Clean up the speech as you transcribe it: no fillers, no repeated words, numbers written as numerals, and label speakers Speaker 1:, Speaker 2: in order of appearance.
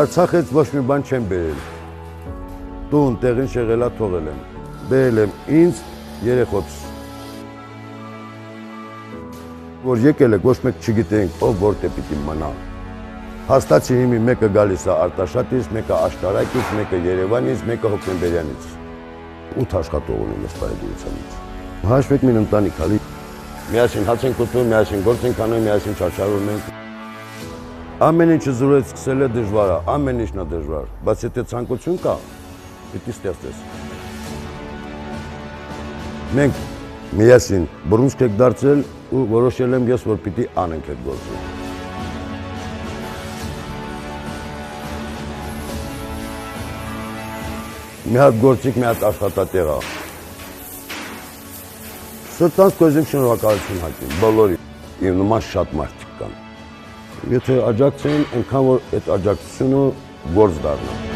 Speaker 1: Արցախից ոչ մի բան չեմ բերել։ Տուն տեղին շեղելա թողել եմ։ Բերել եմ ինձ երեխոց։ Որ եկել եք ոչ մեկ չգիտենք ով որտե պիտի մնա։ Հաստատ հիմի մեկը գալիս է Արտաշատից, մեկը Աշտարակից, մեկը Երևանից, մեկը Հոկտեմբերյանից։ 8 աշխատող ունեմ ես բարեգործությունից։ Հաշվեք մին ընտանիք ալի։ Միասին հաց ենք ուտում, միասին գործ ենք անում, միասին չարչարում ենք։ Ամեն ինչը զուրոյից սկսել է դժվար է, ամեն ինչն է դժվար, բայց եթե ցանկություն կա, պիտի ստեղծես։ Մենք միասին բռունցք ենք դարձել ու որոշել եմ ես, որ պիտի անենք այդ գործը։ Մի հատ գործիք, մի հատ աշխատատեղ է։ Սրտանց կոզենք շնորհակալություն հաճին, բոլորի, իմ նման շատ մարդիկ կան։ Եթե աջակցեն, այնքան որ այդ աջակցությունը գործ դառնա։